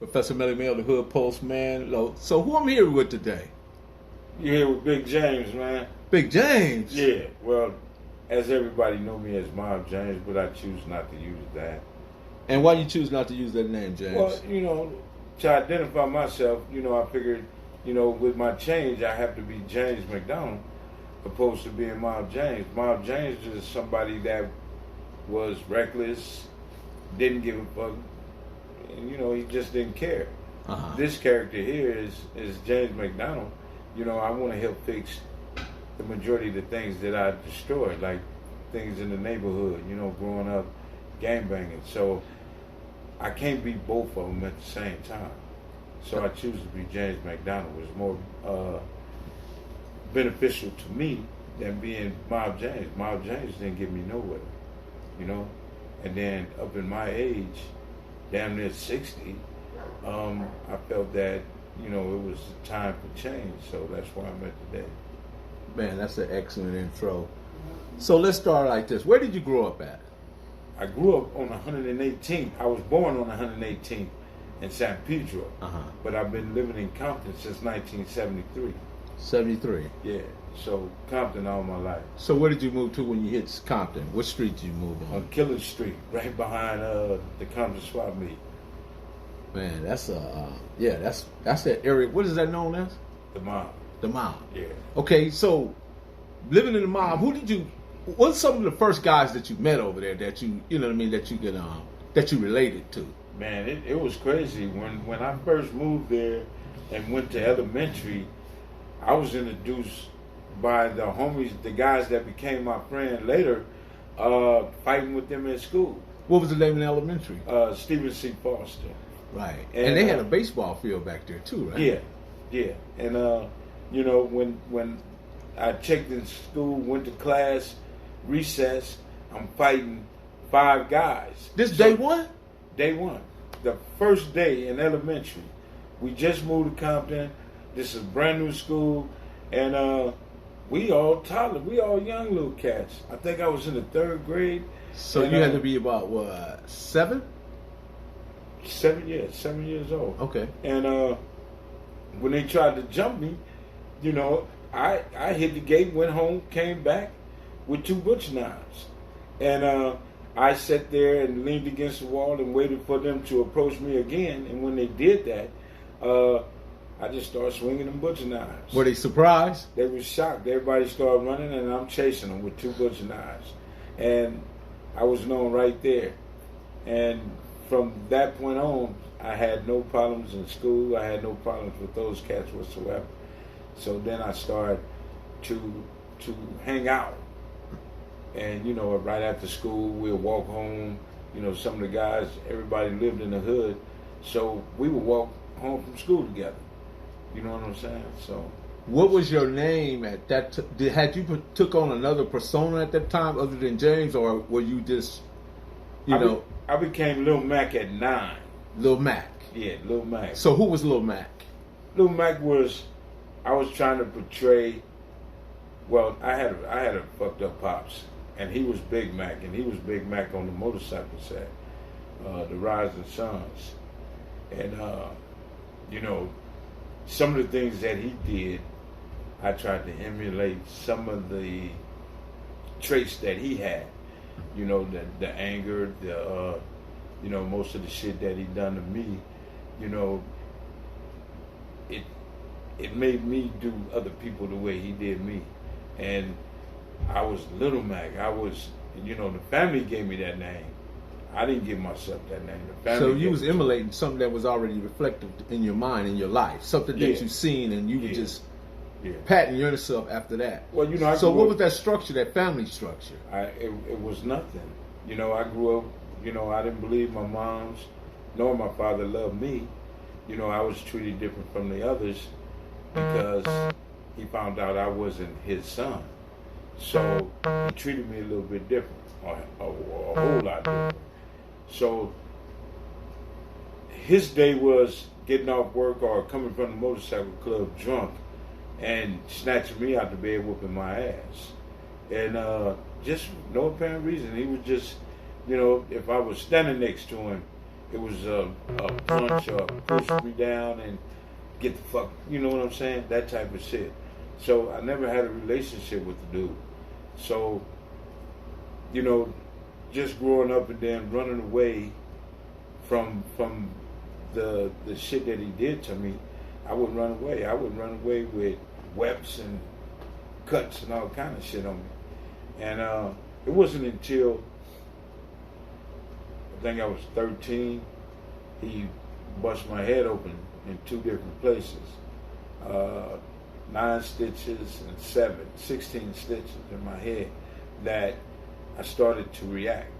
Professor Melly Mel, the Hood Postman. So who I'm here with today? You're here with Big James, man. Big James? Yeah, well, as everybody know me as Mob James, but I choose not to use that. And why you choose not to use that name, James? Well, to identify myself, I figured, with my change, I have to be James McDonald opposed to being Mob James. Mob James is somebody that was reckless, didn't give a fuck, and, he just didn't care. Uh-huh. This character here is James McDonald. I want to help fix the majority of the things that I destroyed, like things in the neighborhood, growing up, gangbanging. So I can't be both of them at the same time. So I choose to be James McDonald. It was more beneficial to me than being Mob James. Mob James didn't get me nowhere, And then up in my age, damn near 60, I felt that, it was time for change. So that's where I'm at today. Man, that's an excellent intro. So let's start like this. Where did you grow up at? I grew up on 118th. I was born on 118th in San Pedro. Uh-huh. But I've been living in Compton since 1973. 73. Yeah, so Compton all my life. So where did you move to when you hit Compton? What street did you move on? On Killer Street, right behind the Compton swap meet. Man, that's that's that area. What is that known as? The mob. The mob. Yeah. Okay, so living in the mob, what's some of the first guys that you met over there that you that you related to? Man, it was crazy. When I first moved there and went to elementary, I was introduced by the homies, the guys that became my friend later, fighting with them in school. What was the name of the elementary? Stephen C. Foster. Right. And they had a baseball field back there too, right? Yeah. And when I checked in school, went to class, recess, I'm fighting 5 guys. Day one? Day one. The first day in elementary. We just moved to Compton. This is a brand new school. And we all toddlers. We all young little cats. I think I was in the 3rd grade. So you had to be about, what, 7? 7 years. 7 years old. Okay. And when they tried to jump me, I hit the gate, went home, came back with 2 butcher knives. And I sat there and leaned against the wall and waited for them to approach me again. And when they did that, I just started swinging them butcher knives. Were they surprised? They were shocked. Everybody started running, and I'm chasing them with 2 butcher knives. And I was known right there. And from that point on, I had no problems in school. I had no problems with those cats whatsoever. So then I started to hang out. And, right after school, we'll walk home. Some of the guys, everybody lived in the hood. So we would walk home from school together. You know what I'm saying? So, what was your name at that? Had you took on another persona at that time other than James, or were you just, I became Lil Mac at 9. Lil Mac. Yeah, Lil Mac. So who was Lil Mac? Lil Mac I was trying to portray. Well, I had a fucked up pops, and he was Big Mac, and he was Big Mac on the motorcycle set, the Rising Suns, and some of the things that he did, I tried to emulate some of the traits that he had. The anger, most of the shit that he done to me, it made me do other people the way he did me. And I was Little Mac. I was, the family gave me that name. I didn't give myself that name. The family so you was emulating something that was already reflective in your mind, in your life, something that you've seen, and you were just patting yourself after that. Well, so what was that structure, that family structure? It was nothing. I grew up, I didn't believe my mom's nor my father loved me. I was treated different from the others because he found out I wasn't his son. So he treated me a little bit different, a whole lot different. So his day was getting off work or coming from the motorcycle club drunk and snatching me out the bed, whooping my ass. And just no apparent reason. He was just, if I was standing next to him it was a punch or push me down and get the fuck, you know what I'm saying? That type of shit. So I never had a relationship with the dude. So, you know, just growing up and then running away from the shit that he did to me, I would run away. I would run away with webs and cuts and all kind of shit on me. And it wasn't until I think I was 13, he bust my head open in 2 different places. 9 stitches and 16 stitches in my head, that I started to react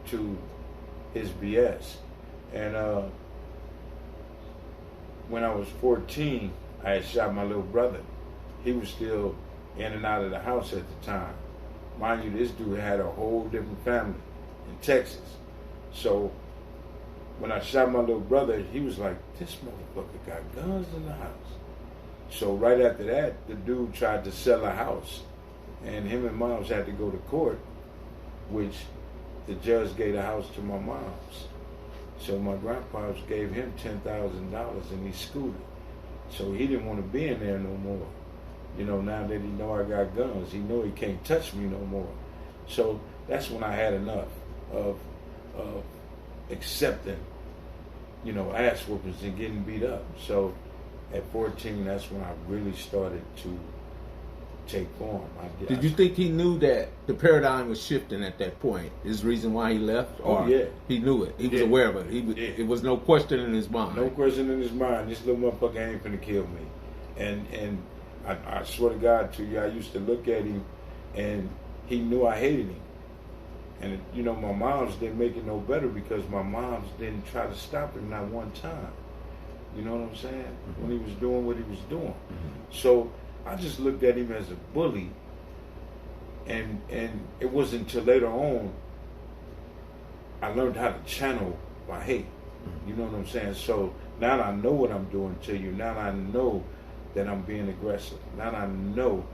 to his BS. And when I was 14, I had shot my little brother. He was still in and out of the house at the time. Mind you, this dude had a whole different family in Texas. So when I shot my little brother, he was like, this motherfucker got guns in the house. So right after that, the dude tried to sell a house, and him and Moms had to go to court, which the judge gave the house to my Moms. So my grandpa gave him $10,000 and he scooted. So he didn't want to be in there no more. You know, now that he know I got guns, he know he can't touch me no more. So that's when I had enough of accepting, you know, ass whoopings and getting beat up. So at 14, that's when I really started to take form. Did you think he knew that the paradigm was shifting at that point? Is the reason why he left? Or yeah. He knew it. He was aware of it. It was no question in his mind. No question in his mind. This little motherfucker ain't finna kill me. And I swear to God to you, I used to look at him and he knew I hated him. And, you know, my Moms didn't make it no better because my Moms didn't try to stop him not one time. You know what I'm saying? Mm-hmm. When he was doing what he was doing. Mm-hmm. So I just looked at him as a bully. And it wasn't until later on I learned how to channel my hate. Mm-hmm. You know what I'm saying? So now I know what I'm doing to you. Now I know that I'm being aggressive. Now I know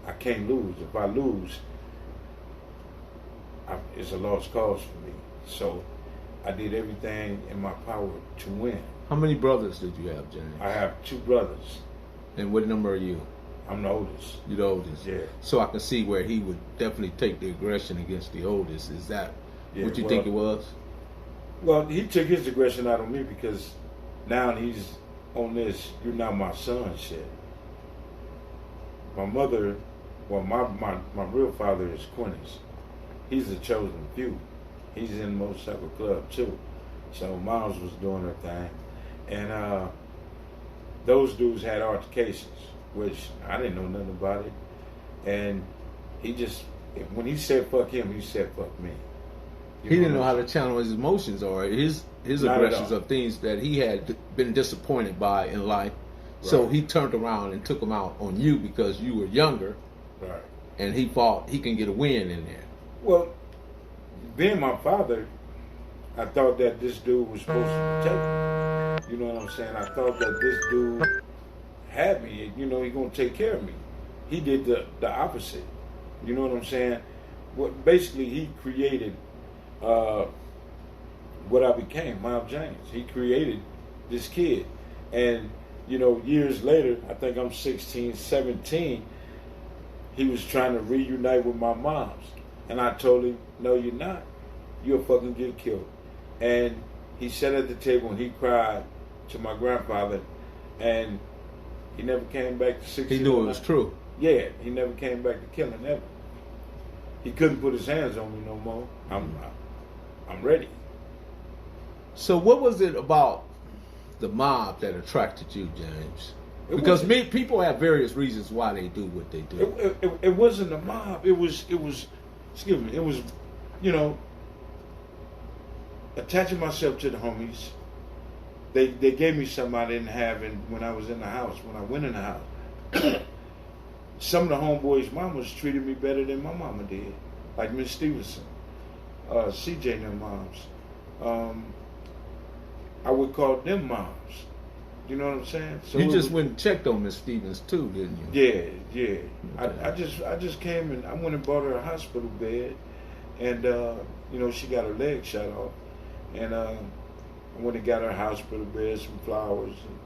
I can't lose. If I lose, it's a lost cause for me. So I did everything in my power to win. How many brothers did you have, James? I have 2 brothers. And what number are you? I'm the oldest. You're the oldest? Yeah. So I can see where he would definitely take the aggression against the oldest. Is that what you think it was? Well, he took his aggression out on me because now he's on this, you're not my son shit. My mother, well, my real father is Quintus. He's the chosen few. He's in the motorcycle club too. So Moms was doing her thing. And those dudes had altercations, which I didn't know nothing about it. And he just, when he said fuck him, he said fuck me. He didn't know how to channel his emotions or his aggressions of things that he had been disappointed by in life. Right. So he turned around and took them out on you because you were younger. Right. And he thought he can get a win in there. Well, being my father, I thought that this dude was supposed to protect me. You know what I'm saying? I thought that this dude had me, you know, he's going to take care of me. He did the opposite. You know what I'm saying? Basically, he created what I became, Miles James. He created this kid. And, you know, years later, I think I'm 16, 17, he was trying to reunite with my moms. And I told him, no, you're not. You'll fucking get killed. And he sat at the table and he cried to my grandfather, and he never came back to 16. He knew it was true. Yeah, he never came back to killing ever. He couldn't put his hands on me no more. I'm ready. So what was it about the mob that attracted you, James? Because people have various reasons why they do what they do. It wasn't a mob. It was, excuse me, it was, you know, attaching myself to the homies. They gave me something I didn't have when I was in the house, when I went in the house. Some of the homeboys' mamas treated me better than my mama did. Like Miss Stevenson, CJ and their moms. I would call them moms. You know what I'm saying? So you just went and checked on Miss Stevens too, didn't you? Yeah. Okay. I just came and I went and bought her a hospital bed, and you know, she got her leg shot off, and I went and got her house, put a bed, some flowers, and,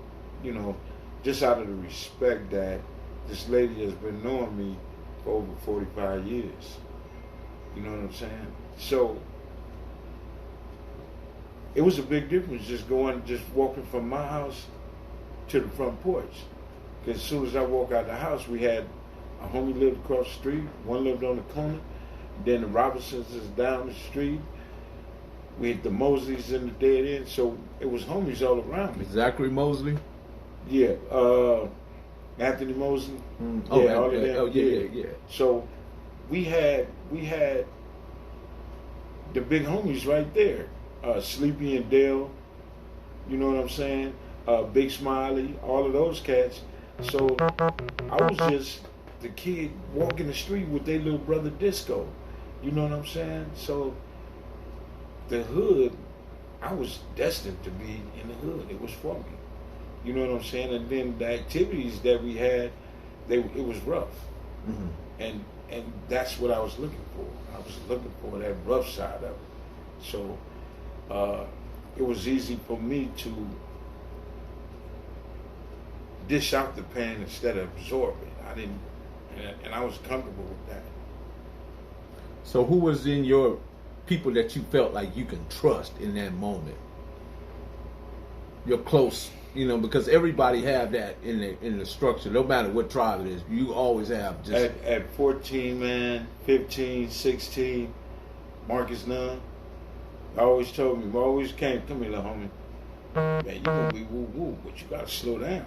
you know, just out of the respect that this lady has been knowing me for over 45 years. You know what I'm saying? So it was a big difference just walking from my house to the front porch. Because as soon as I walk out the house, we had a homie lived across the street, one lived on the corner, then the Robinsons is down the street. We had the Mosleys in the dead end, so it was homies all around me. Zachary Mosley? Yeah, Anthony Mosley. Oh, yeah, all of them. Oh, yeah. So we had the big homies right there. Sleepy and Dale, you know what I'm saying? Big Smiley, all of those cats. So I was just the kid walking the street with their little brother Disco. You know what I'm saying? So the hood, I was destined to be in the hood. It was for me. You know what I'm saying? And then the activities that we had, it was rough. Mm-hmm. And that's what I was looking for. I was looking for that rough side of it. So it was easy for me to dish out the pain instead of absorb it. And I was comfortable with that. So who was in your people that you felt like you can trust in that moment? You're close, you know, because everybody have that in the structure. No matter what tribe it is, you always have just at 14, man, 15, 16, Marcus Nunn. I always told me, always come here, little homie. Man, you gonna be woo woo, but you gotta slow down.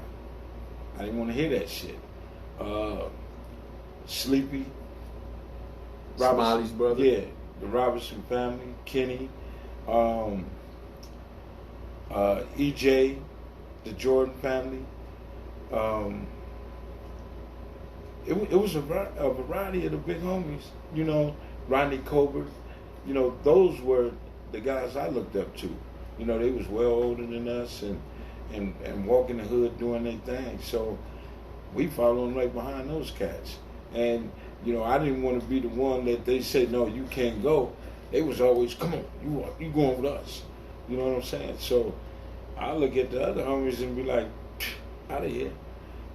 I didn't want to hear that shit. Sleepy, Smiley's brother. Yeah, the Robinson family, Kenny, EJ, the Jordan family. It was a variety of the big homies. You know, Rodney Colbert. You know, those were the guys I looked up to. You know, they was well older than us and walking the hood doing their thing. So we following right behind those cats. And, you know, I didn't want to be the one that they said, no, you can't go. They was always, come on, you going with us. You know what I'm saying? So I look at the other homies and be like, out of here.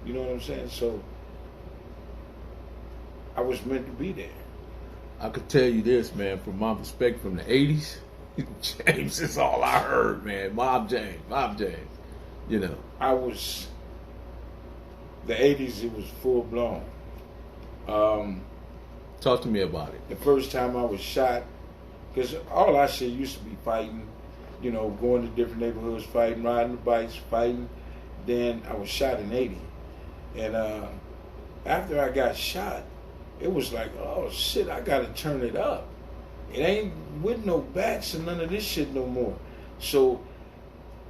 You know what I'm saying? So I was meant to be there. I could tell you this, man, from my perspective from the 80s, James is all I heard, man. Mob James. You know. The 80s, it was full blown. Talk to me about it. The first time I was shot, because all our shit used to be fighting, you know, going to different neighborhoods, fighting, riding the bikes, fighting. Then I was shot in 80. And after I got shot, it was like, oh shit, I gotta turn it up. It ain't with no bats and none of this shit no more. So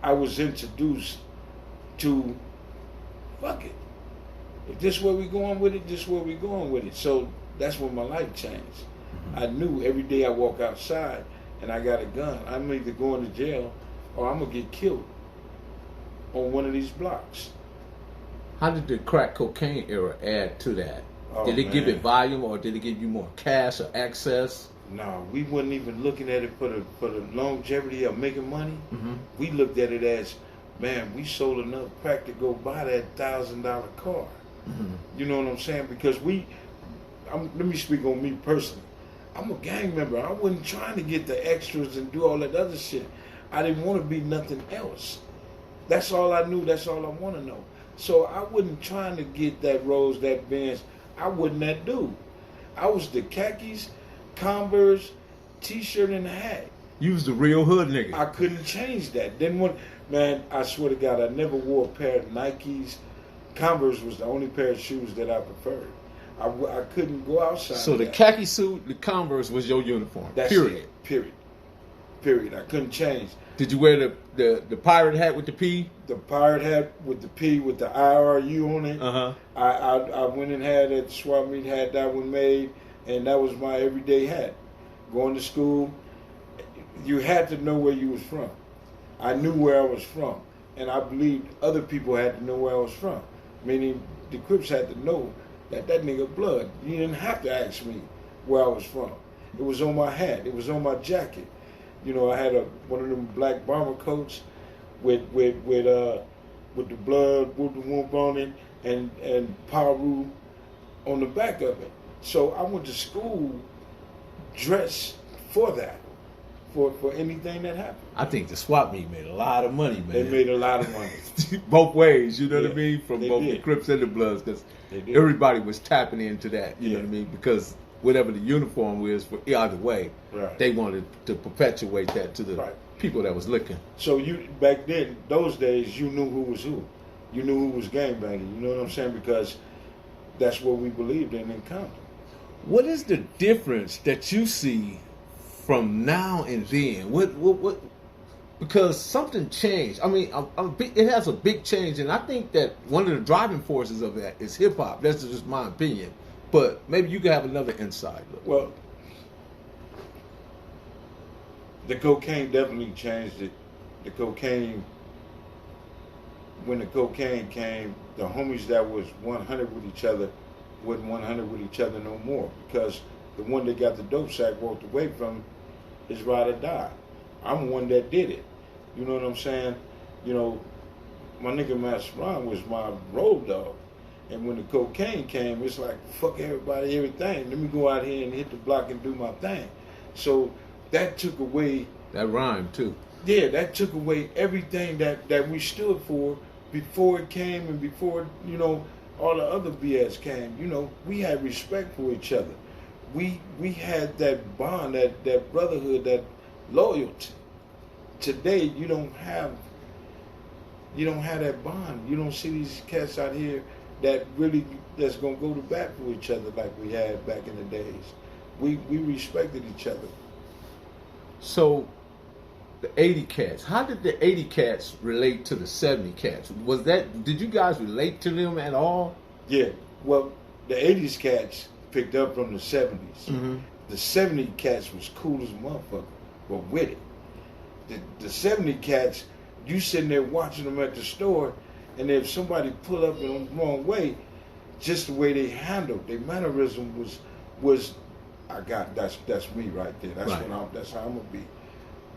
I was introduced to, fuck it. If this where we going with it, this where we going with it. So that's when my life changed. Mm-hmm. I knew every day I walk outside and I got a gun, I'm either going to jail or I'm gonna get killed on one of these blocks. How did the crack cocaine era add to that? Oh, did it give it volume, or did it give you more cash or access? No, we wasn't even looking at it for the longevity of making money. Mm-hmm. We looked at it as, man, we sold enough crack to go buy that $1,000 car. Mm-hmm. You know what I'm saying? Because let me speak on me personally. I'm a gang member. I wasn't trying to get the extras and do all that other shit. I didn't want to be nothing else. That's all I knew. That's all I want to know. So I wasn't trying to get that Rolls, that Benz. I wasn't that dude. I was the khakis, Converse, T-shirt, and a hat. You was the real hood nigga. I couldn't change that. Man, I swear to God, I never wore a pair of Nikes. Converse was the only pair of shoes that I preferred. I couldn't go outside. So the khaki suit, the Converse was your uniform. That's period. It. Period. I couldn't change. Did you wear the pirate hat with the P? The pirate hat with the P with the IRU on it. Uh-huh. I went and had at the swap meet, had that one made, and that was my everyday hat. Going to school, you had to know where you was from. I knew where I was from, and I believed other people had to know where I was from. Meaning the Crips had to know that nigga blood. You didn't have to ask me where I was from. It was on my hat. It was on my jacket. You know, I had one of them black bomber coats. with the blood, with the whoop on it, and Paru on the back of it. So I went to school dressed for that, for anything that happened. I think the swap meet made a lot of money, man. They made a lot of money. Both ways, you know what I Yeah, mean? From they both did. the Crips and the Bloods, because They did. everybody was tapping into that, you know Yeah. what I mean? Because whatever the uniform is for either way, Right. they wanted to perpetuate that to the Right. people that was looking. So you back then, those days, you knew who was who. You knew who was gangbanging. You know what I'm saying? Because that's what we believed in Compton. What is the difference that you see from now and then? What? Because something changed. I mean, it has a big change, and I think that one of the driving forces of that is hip hop. That's just my opinion. But maybe you can have another insight. Well, the cocaine definitely changed it. The cocaine, when the cocaine came, the homies that was 100 with each other wasn't 100 with each other no more, because the one that got the dope sack walked away from his ride or die. I'm one that did it. You know what I'm saying? You know, my nigga Master Ron was my road dog. And when the cocaine came, it's like, fuck everybody, everything. Let me go out here and hit the block and do my thing. So that took away... That rhyme, too. Yeah, that took away everything that we stood for before it came, and before, you know, all the other BS came. You know, we had respect for each other. We had that bond, that brotherhood, that loyalty. Today, you don't have that bond. You don't see these cats out here that's gonna go to bat for each other like we had back in the days. We respected each other. So, the 80 cats. How did the 80 cats relate to the 70 cats? Did you guys relate to them at all? Yeah. Well, the 80s cats picked up from the 70s. Mm-hmm. The 70 cats was cool as a motherfucker, but with it. The 70 cats, you sitting there watching them at the store, and if somebody pull up in the wrong way, just the way they handled, their mannerism was that's me right there. That's right. That's how I'm gonna be.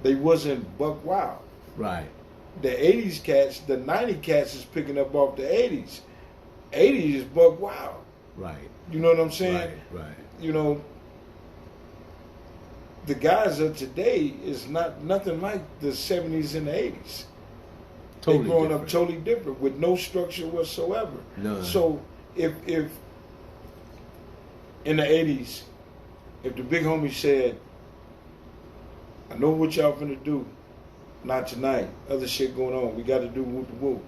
They wasn't buck wild. Right. The 80s cats, the 90 cats is picking up off the 80s. 80s is buck wild. Right. You know what I'm saying? Right. You know, the guys of today is nothing like the 70s and the 80s. Totally They're growing different. up totally different with no structure whatsoever. None. So if in the 80s, if the big homie said, I know what y'all finna do, not tonight, other shit going on, we got to do whoop the whoop,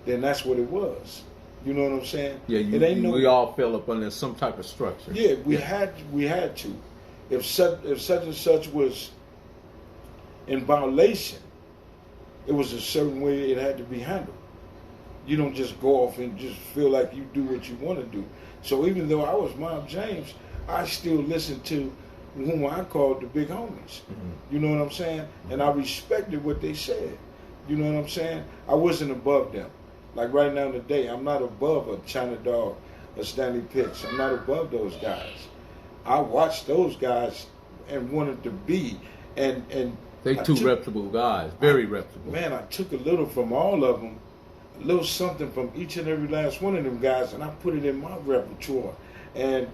then that's what it was. You know what I'm saying? Yeah, we all fell up under some type of structure. Yeah, we had to. If such and such was in violation, it was a certain way it had to be handled. You don't just go off and just feel like you do what you want to do. So even though I was Mob James, I still listened to whom I called the big homies. Mm-hmm. You know what I'm saying? And I respected what they said. You know what I'm saying? I wasn't above them. Like right now today, I'm not above a China Dog, a Stanley Pitts. I'm not above those guys. I watched those guys and wanted to be, and They reputable guys, very reputable. Man, I took a little from all of them, a little something from each and every last one of them guys, and I put it in my repertoire. And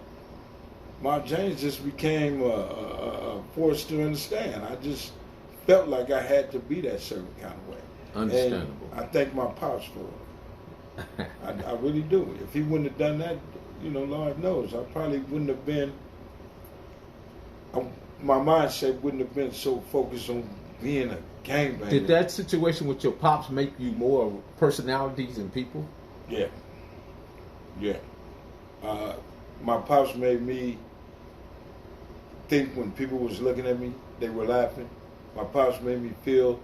Mark James just became a force to understand. I just felt like I had to be that certain kind of way. Understandable. And I thank my pops for it. I really do. If he wouldn't have done that, you know, Lord knows, I probably wouldn't have been, my mindset wouldn't have been so focused on being a gangbanger. Did that situation with your pops make you more personalities and people? Yeah. Yeah. My pops made me think when people was looking at me, they were laughing. My pops made me feel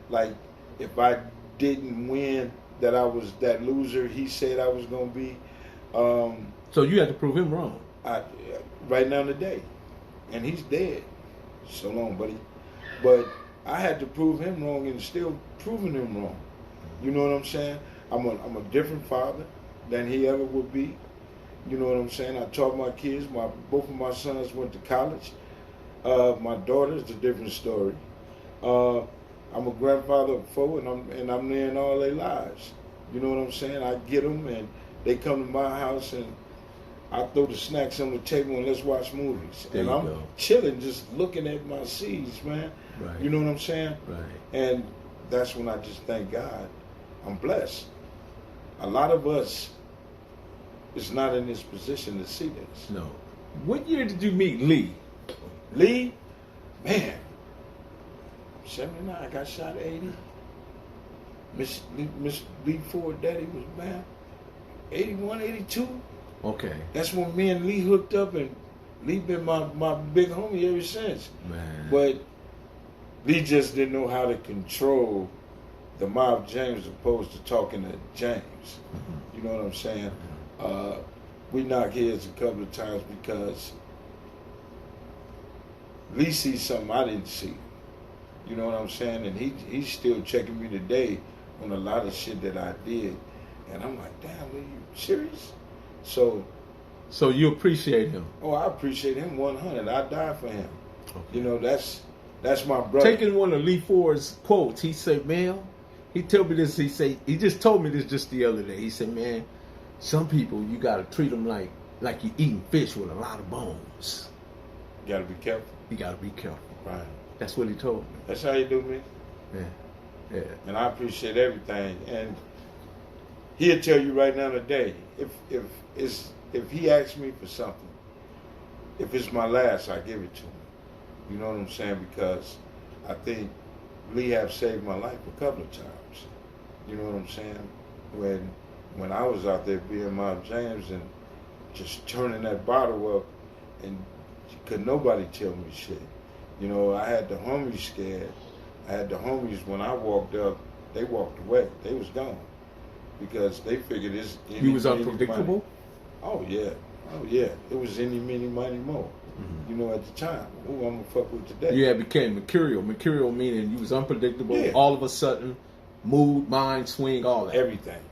like if I didn't win, that I was that loser he said I was going to be. So you had to prove him wrong. Right now today. And he's dead. So long, buddy. But I had to prove him wrong and still proving him wrong. You know what I'm saying? I'm a different father than he ever would be. You know what I'm saying? I taught my kids. Both of my sons went to college. My daughter's a different story. I'm a grandfather of 4, and I'm there in all their lives. You know what I'm saying? I get them, and they come to my house, and I throw the snacks on the table, and let's watch movies. There and you I'm go. chilling, just looking at my seeds, man. Right. You know what I'm saying? Right. And that's when I just thank God. I'm blessed. A lot of us is not in this position to see this. No. What year did you meet Lee? Lee, man, 79, I got shot at 80. Miss Lee Ford Daddy was bad. 81, 82. Okay. That's when me and Lee hooked up, and Lee been my big homie ever since. Man. But Lee just didn't know how to control the Mob James opposed to talking to James. Mm-hmm. You know what I'm saying? We knocked heads a couple of times because Lee sees something I didn't see. You know what I'm saying? And he's still checking me today on a lot of shit that I did. And I'm like, damn, are you serious? So you appreciate him? Oh, I appreciate him 100. I die for him. Okay. You know, that's my brother. Taking one of Lee Ford's quotes, he said, man, he told me this, he just told me this just the other day. He said, man, some people, you got to treat them like you're eating fish with a lot of bones. You got to be careful. You got to be careful. Right. That's what he told me. That's how you do me. Yeah. Yeah. And I appreciate everything. And he'll tell you right now today, if he asks me for something, if it's my last, I give it to him. You know what I'm saying? Because I think Lee have saved my life a couple of times. You know what I'm saying? When I was out there being Mob James and just turning that bottle up, and could nobody tell me shit. You know, I had the homies scared. I had the homies, when I walked up, they walked away. They was gone. Because they figured this... You was unpredictable? Oh, yeah. Oh, yeah. It was any, many, money, more. Mm-hmm. You know, at the time. Who I'm going to fuck with today? You had became mercurial. Mercurial meaning you was unpredictable. Yeah. All of a sudden, mood, mind, swing, all that. Everything.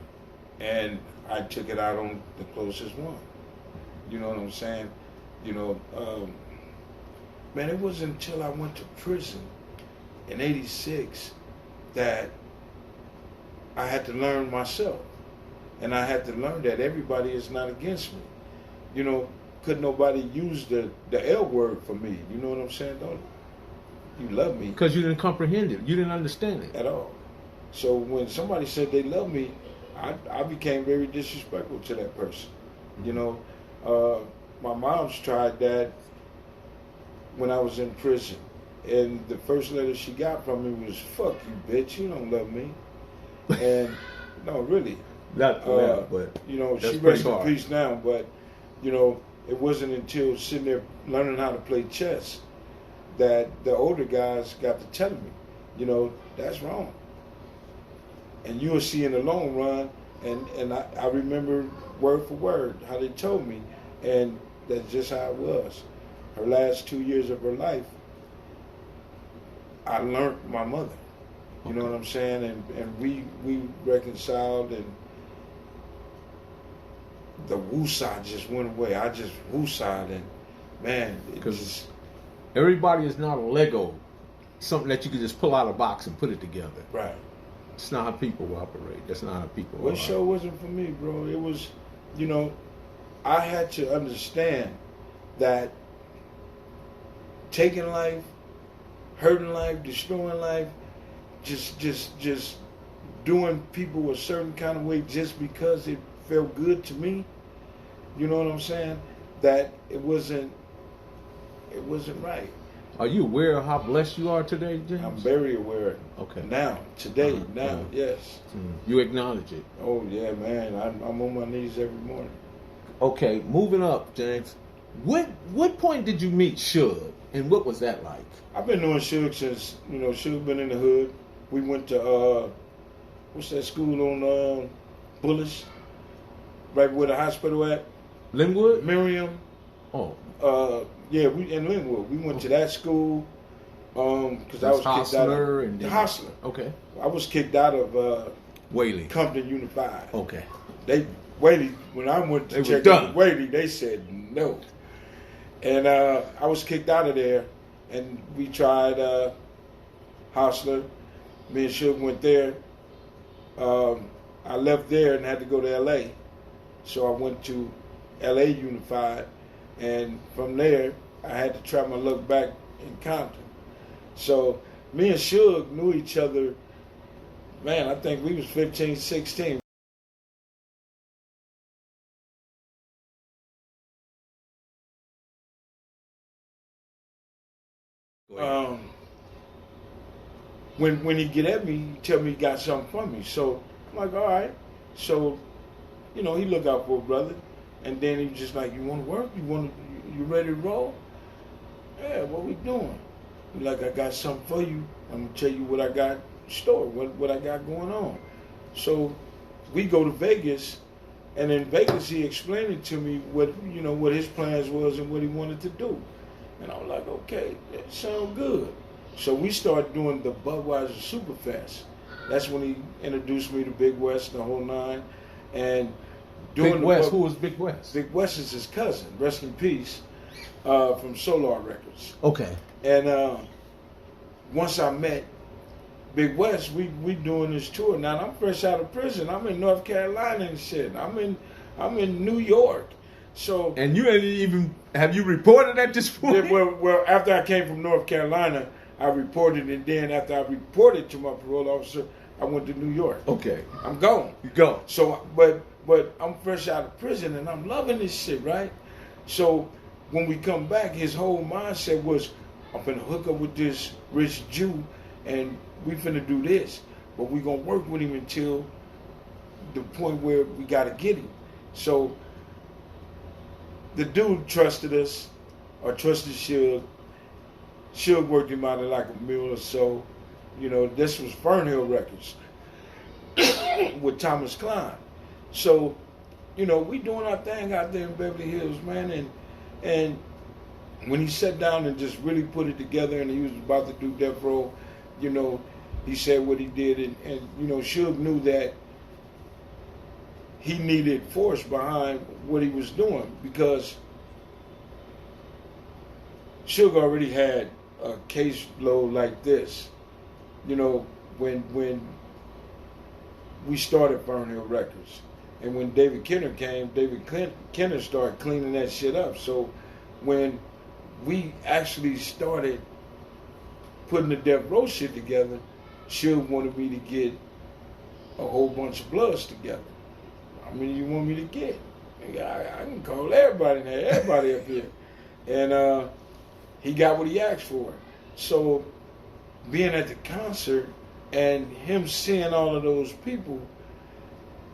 And I took it out on the closest one. You know what I'm saying? You know, man, it wasn't until I went to prison in '86 that I had to learn myself. And I had to learn that everybody is not against me. You know, couldn't nobody use the L word for me. You know what I'm saying? Don't you love me? Because you didn't comprehend it. You didn't understand it. At all. So when somebody said they love me, I became very disrespectful to that person. You know, my mom's tried that when I was in prison. And the first letter she got from me was, fuck you, bitch, you don't love me. And, no, really. Not well, but you know, that's she rests in hard. peace now, but, you know, it wasn't until sitting there learning how to play chess that the older guys got to telling me, you know, that's wrong. And you'll see in the long run, and I remember word for word how they told me, and that's just how it was. Her last 2 years of her life, I learned my mother. You know what I'm saying? And we reconciled, and the woosah just went away. I just woosah'd, and man, because everybody is not a Lego, something that you can just pull out of a box and put it together. Right. It's not how people operate. That's not how people Well, are. it sure wasn't for me, bro. It was, you know, I had to understand that taking life, hurting life, destroying life, just doing people a certain kind of way just because it felt good to me. You know what I'm saying? That it wasn't right. Are you aware of how blessed you are today, James? I'm very aware. Okay. Now, today, yes. You acknowledge it. Oh yeah, man. I'm on my knees every morning. Okay, moving up, James. What point did you meet Suge, and what was that like? I've been knowing Suge since, you know, Suge been in the hood. We went to what's that school on Bullish, right where the hospital at? Linwood? Miriam. Oh. Yeah, we in Linwood. We went to that school because I was kicked out of the Hostler. Okay. I was kicked out of Whaley. Compton Unified. Okay. Whaley, when I went to check out Whaley, they said no. And I was kicked out of there, and we tried Hostler, Me and Suge went there. I left there and had to go to L.A. So I went to L.A. Unified, and from there I had to try my luck back in Compton. So me and Suge knew each other. Man, I think we was 15, 16. When he get at me, he tell me he got something for me. So I'm like, all right. So, you know, he look out for a brother, and then he just like, you want to work? You ready to roll? Yeah, what we doing? He like, I got something for you. I'm gonna tell you what I got stored, what I got going on. So we go to Vegas, and in Vegas he explained it to me what his plans was and what he wanted to do. And I was like, okay, that sounds good. So we started doing the Budweiser Superfest. That's when he introduced me to Big West, the whole nine. And doing Big West, who was Big West? Big West is his cousin, rest in peace, from Solar Records. Okay. And once I met Big West, we doing this tour. Now I'm fresh out of prison. I'm in North Carolina and shit. I'm in New York. So and you ain't even have you reported at this point? Well, after I came from North Carolina, I reported, and then after I reported to my parole officer, I went to New York. Okay, I'm gone. You go. So, but I'm fresh out of prison, and I'm loving this shit, right? So when we come back, his whole mindset was, I'm finna hook up with this rich Jew, and we finna do this, but we gonna work with him until the point where we gotta get him. So the dude trusted us, or trusted Suge. Suge worked him out of like $1 million or so. You know, this was Fernhill Records with Thomas Klein. So, you know, we doing our thing out there in Beverly Hills, man. And when he sat down and just really put it together, and he was about to do Death Row, you know, he said what he did, and you know, Suge knew that he needed force behind what he was doing, because Suge already had a caseload like this. You know, when we started Fernhill Records, and when David Kenner came, David Kenner started cleaning that shit up. So when we actually started putting the Death Row shit together, Suge wanted me to get a whole bunch of Bloods together. How many you want me to get? I can call everybody now, everybody up here. And he got what he asked for. So being at the concert and him seeing all of those people,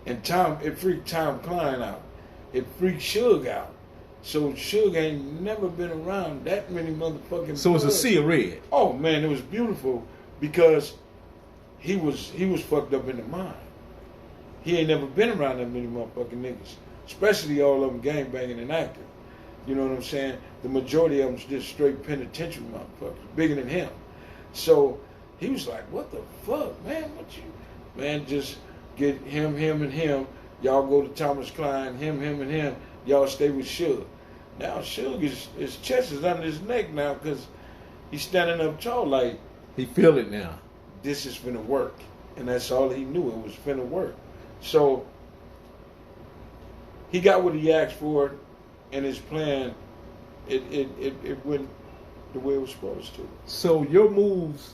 and it freaked Tom Klein out. It freaked Suge out. So Suge ain't never been around that many motherfucking So it's a Bloods. sea of red. Oh man, it was beautiful, because he was fucked up in the mind. He ain't never been around that many motherfucking niggas, especially all of them gang banging and acting. You know what I'm saying? The majority of them's just straight penitentiary motherfuckers, bigger than him. So he was like, "What the fuck, man? What you, man? Just get him, and him. Y'all go to Thomas Klein. Him, and him. Y'all stay with Suge." Now Suge his chest is under his neck now, because he's standing up tall, like He feel it now. this is finna work, and that's all he knew. It was finna work. So he got what he asked for, and his plan, it went the way it was supposed to. So your moves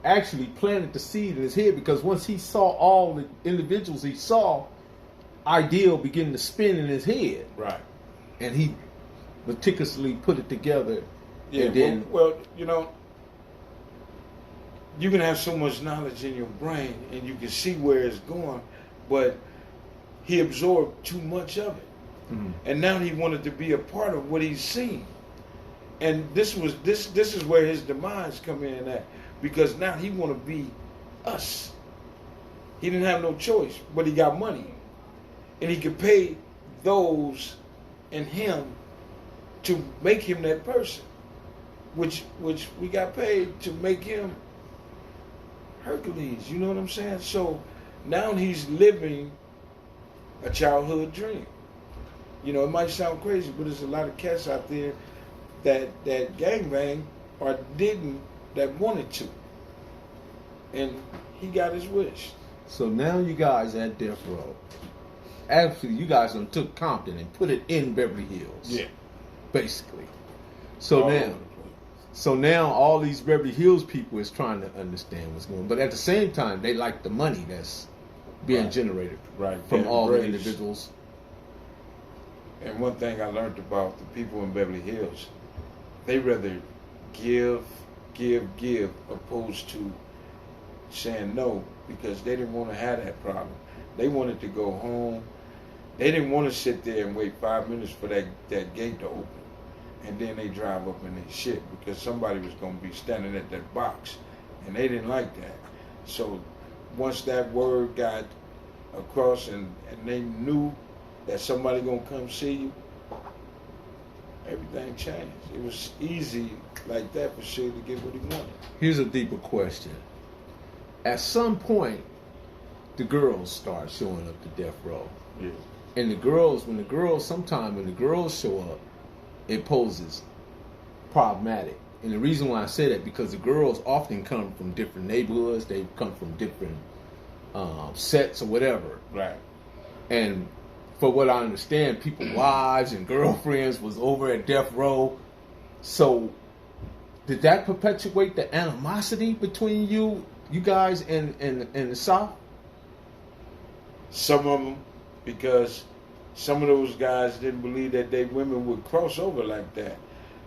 actually planted the seed in his head, because once he saw all the individuals he saw, ideal beginning to spin in his head. Right. And he meticulously put it together. Yeah. And then, well, you know, you can have so much knowledge in your brain, and you can see where it's going, but he absorbed too much of it. mm-hmm. And now he wanted to be a part of what he's seen. And this is where his demise come in at, because now he want to be us. He didn't have no choice, but he got money, and he could pay those and him to make him that person, which we got paid to make him Hercules. You know what I'm saying? So now he's living a childhood dream. You know, it might sound crazy, but there's a lot of cats out there that gangbang or didn't, that wanted to. and he got his wish. So now you guys at death row. Actually, you guys done took Compton and put it in Beverly Hills. Yeah, basically. So all now, over the place. so now all these Beverly Hills people is trying to understand what's going on, but at the same time, they like the money that's being Right. generated Right. from They all the embrace. individuals. And one thing I learned about the people in Beverly Hills, they rather give, opposed to saying no, because they didn't want to have that problem. They wanted to go home. They didn't want to sit there and wait 5 minutes for that gate to open. And then they drive up in their shit because somebody was going to be standing at that box. And they didn't like that. So once that word got across and they knew that somebody going to come see you, everything changed. It was easy like that for Suge to get what he wanted. Here's a deeper question. At some point, the girls start showing up to death row. Yeah. And when the girls show up, it poses problematic. And the reason why I say that, because the girls often come from different neighborhoods, they come from different sets or whatever. Right. And for what I understand, people's wives and girlfriends was over at death row. So did that perpetuate the animosity between you guys and the South? Some of them, because some of those guys didn't believe that they women would cross over like that.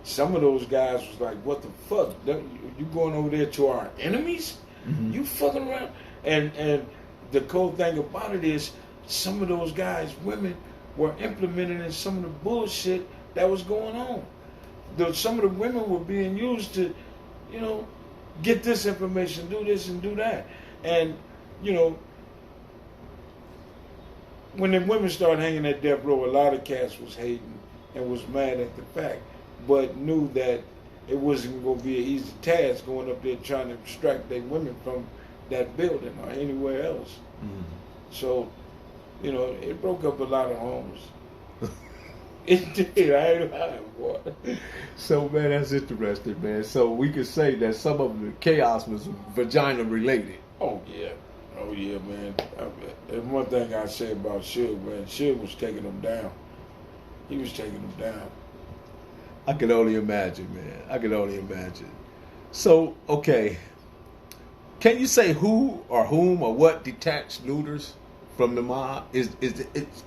Some of those guys was like, what the fuck? You going over there to our enemies? Mm-hmm. You fucking around? And the cool thing about it is, some of those guys, women, were implementing in some of the bullshit that was going on. Some of the women were being used to, get this information, do this and do that. And, when the women started hanging at death row, a lot of cats was hating and was mad at the fact, but knew that it wasn't going to be an easy task going up there trying to extract their women from that building or anywhere else. Mm-hmm. So, it broke up a lot of homes. It did. I ain't lying, boy. So, man, that's interesting, man. So we could say that some of the chaos was vagina related. Oh, yeah. Oh, yeah, man. And one thing I say about Suge, man, Suge was taking them down. He was taking them down. I can only imagine, man. I can only imagine. So, okay. Can you say who or whom or what detached looters from the mob?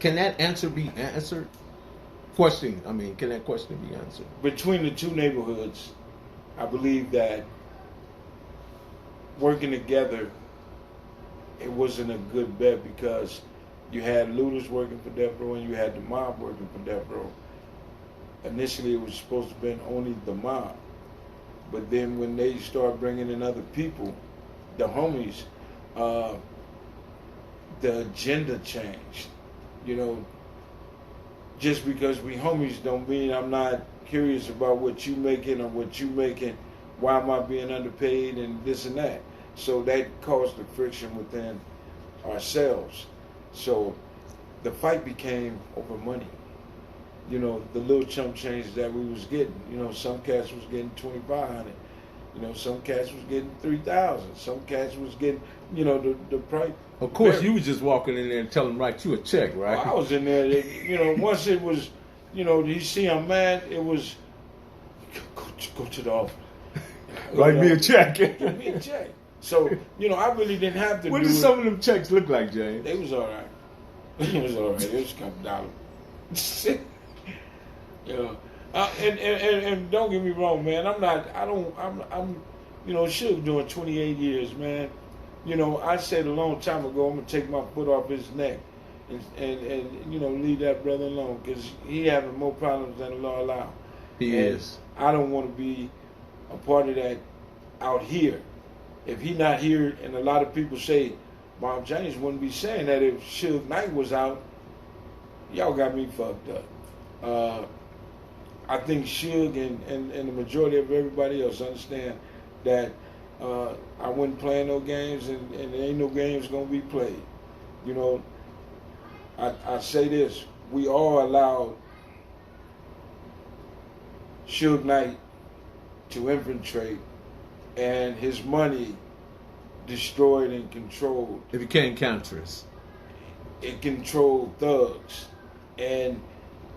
Can that answer be answered? Can that question be answered? Between the two neighborhoods, I believe that working together, it wasn't a good bet, because you had looters working for death row and you had the mob working for death row. Initially, it was supposed to have been only the mob, but then when they started bringing in other people, the homies, the agenda changed. Just because we homies don't mean I'm not curious about what you making or what you making. Why am I being underpaid and this and that? So that caused the friction within ourselves. So the fight became over money. The little chump change that we was getting. Some cats was getting $2,500. Some cats was getting $3,000. Some cats was getting, the price. Of course, you was just walking in there and telling them, write you a check, right? I was in there, once it was, you see I'm mad, it was, go to the office. Write me a check. Give me a check. So, I really didn't have to What do did it. some of them checks look like, James? They was all right. It was all right. It was a couple dollars. And don't get me wrong, man. I'm Suge doing 28 years, man. I said a long time ago, I'm going to take my foot off his neck and leave that brother alone, because he having more problems than the law allow. He is. I don't want to be a part of that out here. If he not here, and a lot of people say, Bob James wouldn't be saying that if Suge Knight was out, y'all got me fucked up. I think Suge and the majority of everybody else understand that I wasn't playing no games, and there ain't no games gonna be played. I say this: we all allowed Suge Knight to infiltrate, and his money destroyed and controlled. It became cancerous. It controlled thugs. And,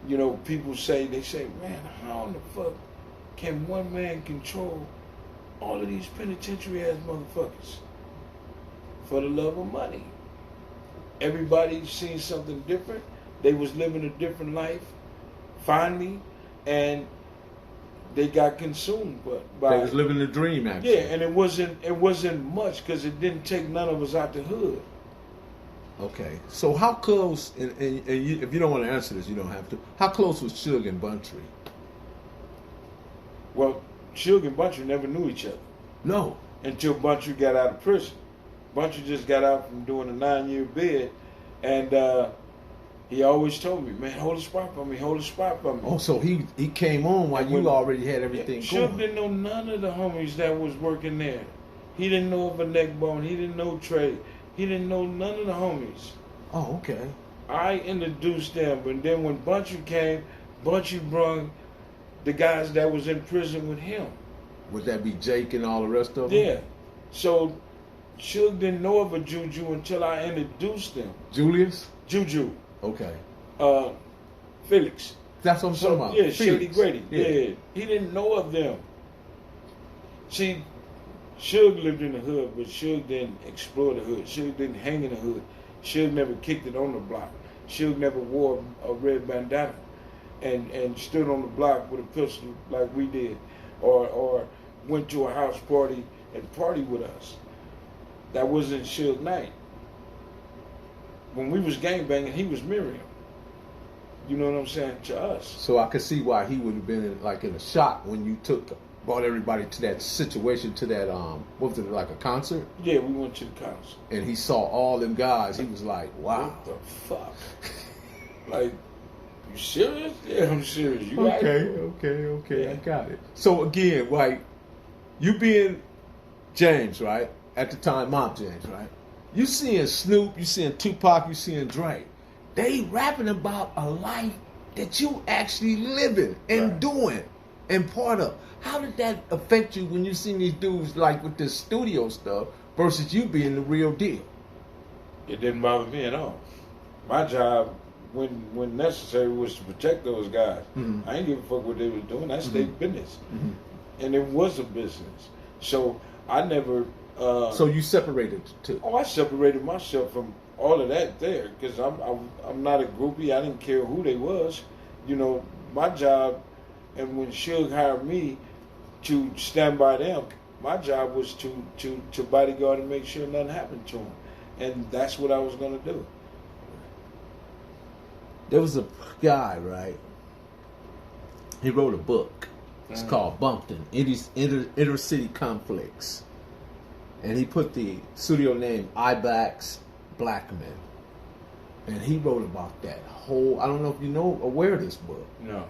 you know, people say, man, how in the fuck can one man control all of these penitentiary ass motherfuckers? For the love of money. Everybody's seen something different. They was living a different life, finally, and they got consumed by they was living the dream, actually. Yeah, and it wasn't much because it didn't take none of us out the hood. Okay, so how close? And you, if you don't want to answer this, you don't have to. How close was Suge and Buntry? Well, Suge and Buntry never knew each other. No, until Buntry got out of prison. Buntry just got out from doing a 9-year bid, and he always told me, man, hold a spot for me, hold a spot for me. Oh, so he came on while you already had everything going. Suge didn't know none of the homies that was working there. He didn't know of a Neckbone. He didn't know Trey. He didn't know none of the homies. Oh, okay. I introduced them, but then when Buntry came, Buntry brung the guys that was in prison with him. Would that be Jake and all the rest of them? Yeah. So Suge didn't know of a Juju until I introduced them. Julius? Juju. Okay. Felix. That's what I'm talking about. Yeah, Felix. Shady Grady. Yeah. He didn't know of them. See, Suge lived in the hood, but Suge didn't explore the hood. Suge didn't hang in the hood. Suge never kicked it on the block. Suge never wore a red bandana and stood on the block with a pistol like we did, or went to a house party and partied with us. That wasn't Suge Knight. When we was gangbanging, he was Miriam. You know what I'm saying? To us. So I could see why he would have been in a shock when you brought everybody to that situation, to that what was it, like a concert? Yeah, we went to the concert. And he saw all them guys. He was like, wow. What the fuck? Like, you serious? Yeah, I'm serious. You Okay. Yeah. I got it. So again, like, you being James, right? At the time, Mob James, right? You seeing Snoop, you seeing Tupac, you seeing Dre. They rapping about a life that you actually living and doing and part of. How did that affect you when you seen these dudes like with this studio stuff versus you being the real deal? It didn't bother me at all. My job, when necessary, was to protect those guys. Mm-hmm. I ain't give a fuck what they was doing. That's their business. Mm-hmm. And it was a business. So I never... so you separated too? Oh, I separated myself from all of that there because I'm not a groupie. I didn't care who they was. You know, my job, and when Suge hired me to stand by them, my job was to bodyguard and make sure nothing happened to them. And that's what I was going to do. There was a guy, right? He wrote a book. It's called Compton, Inner City Conflicts. And he put the studio name Ibax Blackman. And he wrote about that whole, I don't know if you know aware of this book. No.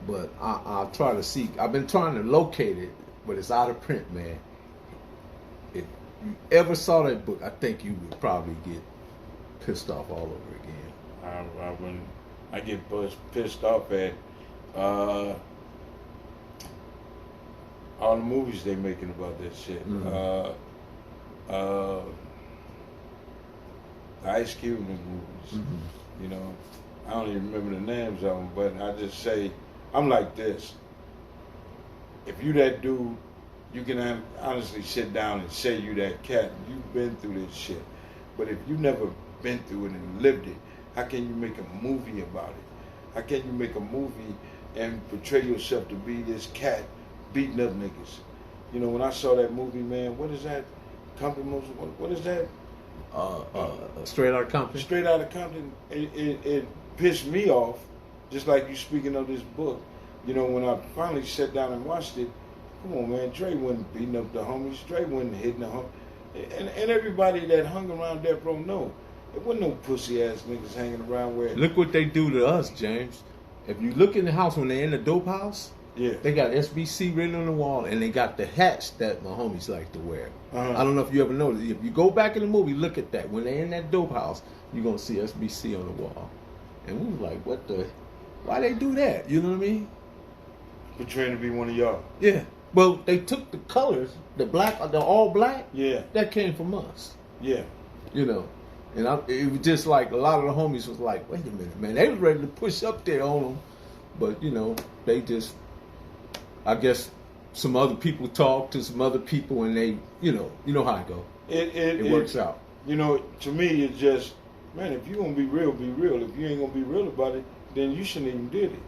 But I'll try to see. I've been trying to locate it, but it's out of print, man. If you ever saw that book, I think you would probably get pissed off all over again. I get pissed off at all the movies they making about that shit. Mm-hmm. The Ice Cube movies. Mm-hmm. You know, I don't even remember the names of them, but I just say, I'm like this. If you that dude, you can honestly sit down and say you that cat. You've been through this shit. But if you never been through it and lived it, how can you make a movie about it? How can you make a movie and portray yourself to be this cat beating up niggas? You know, when I saw that movie, man, what is that? Compton, what is that? Straight Outta Compton. Straight Outta Compton. It pissed me off, just like you speaking of this book. You know, when I finally sat down and watched it, come on, man, Dre wasn't beating up the homies. Dre wasn't hitting the homies. And everybody that hung around Death Row know. There wasn't no pussy-ass niggas hanging around where... Look what they do to us, James. If you look in the house when they're in the dope house, they got SBC written on the wall, and they got the hats that my homies like to wear. I don't know if you ever noticed. If you go back in the movie, look at that. When they're in that dope house, you're going to see SBC on the wall. And we were like, what the... Why they do that? You know what I mean? Portraying to be one of y'all. Yeah. Well, they took the colors, the black, the all black. Yeah. That came from us. Yeah. You know. And it was just like a lot of the homies was like, wait a minute, man. They was ready to push up there on them. But, you know, they just, I guess some other people talked to some other people and they, you know how it go. It works out. You know, to me, it's just, man, if you're going to be real, be real. If you ain't going to be real about it, then you shouldn't even did it.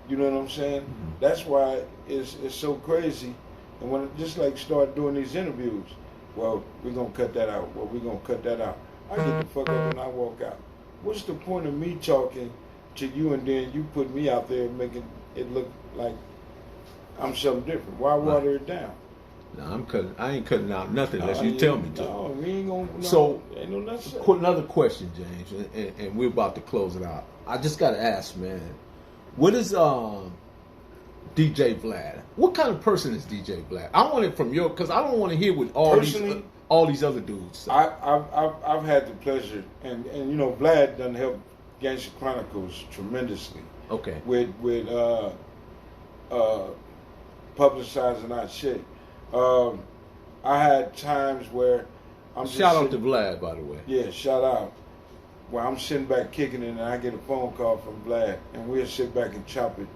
You know what I'm saying? Mm-hmm. That's why it's so crazy. And when it just like start doing these interviews, well, we're going to cut that out. Well, we're going to cut that out. I get the fuck up and I walk out. What's the point of me talking to you and then you put me out there making it look like I'm something different? Why water it down? No, I ain't cutting out nothing unless you tell me to. No, we ain't gonna. No, so, ain't no nothing. Another question, James, and we're about to close it out. I just got to ask, man, what is DJ Vlad? What kind of person is DJ Vlad? I want it from your, because I don't want to hear what all these other dudes say. I've had the pleasure, and you know, Vlad done helped Gangsta Chronicles tremendously. Okay. With publicizing our shit. I had times where I'm shout out to Vlad, by the way. Yeah, shout out. Where I'm sitting back kicking it and I get a phone call from Vlad and we'll sit back and chop it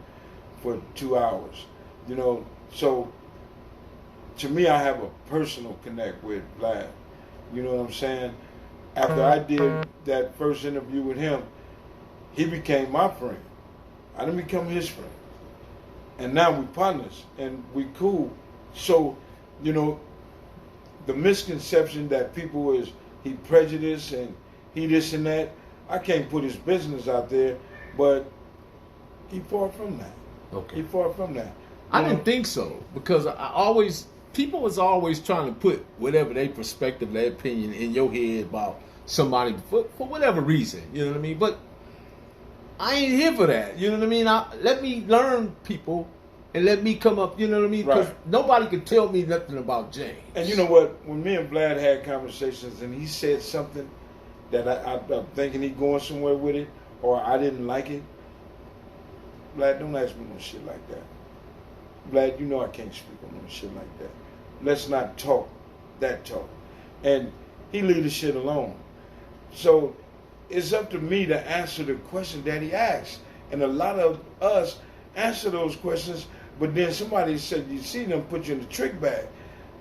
for 2 hours. You know, so to me I have a personal connect with Vlad. You know what I'm saying? After I did that first interview with him, he became my friend. I didn't become his friend. And now we partners and we cool. So, you know, the misconception that people is he prejudiced and he this and that, I can't put his business out there, but he far from that. Okay. He far from that. I didn't think so, because people was always trying to put whatever their perspective, their opinion in your head about somebody for whatever reason, you know what I mean? But I ain't here for that, you know what I mean? Let me learn people and let me come up, you know what I mean? Because nobody could tell me nothing about James. And you know what? When me and Vlad had conversations and he said something that I'm thinking he going somewhere with it, or I didn't like it, Vlad, don't ask me no shit like that. Vlad, you know I can't speak on no shit like that. Let's not talk that talk. And he leave the shit alone. So it's up to me to answer the question that he asked. And a lot of us answer those questions, but then somebody said, you see them put you in the trick bag.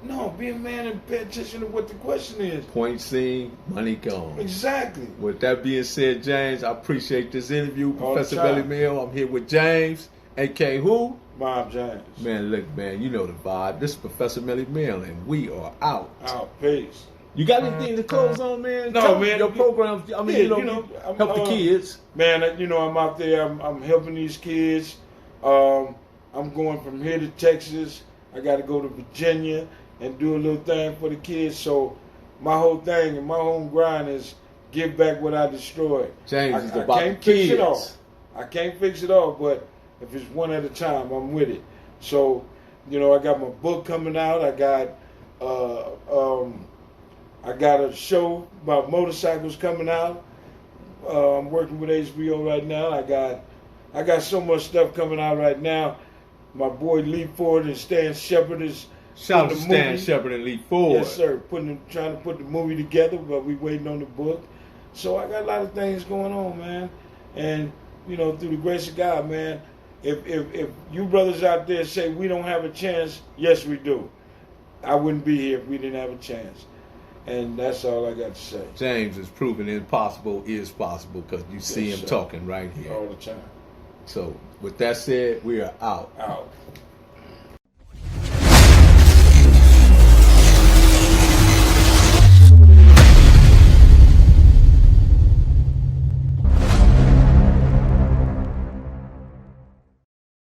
No, be a man and pay attention to what the question is. Point seen, money gone. Exactly. With that being said, James, I appreciate this interview. Professor Belly Mill, I'm here with James, a.k.a. who? Bob James. Man, look, man, you know the vibe. This is Professor Melly Mill, and we are out. Out. Peace. You got anything to close on, man? No, man. Your programs, I mean, help the kids. Man, you know, I'm out there. I'm helping these kids. I'm going from here to Texas. I got to go to Virginia and do a little thing for the kids. So my whole thing and my home grind is give back what I destroyed. James is about I can't fix it all. I can't fix it all, but if it's one at a time, I'm with it. So, you know, I got my book coming out. I got a show about motorcycles coming out. I'm working with HBO right now. I got so much stuff coming out right now. My boy Lee Ford and Stan Shepard is shout out to Stan Shepard and Lee Ford. Yes, sir. Trying to put the movie together, but we waiting on the book. So I got a lot of things going on, man. And you know, through the grace of God, man. If you brothers out there say we don't have a chance, yes, we do. I wouldn't be here if we didn't have a chance. And that's all I got to say. James is proving impossible is possible because you see him talking right here. All the time. So, with that said, we are out. Out.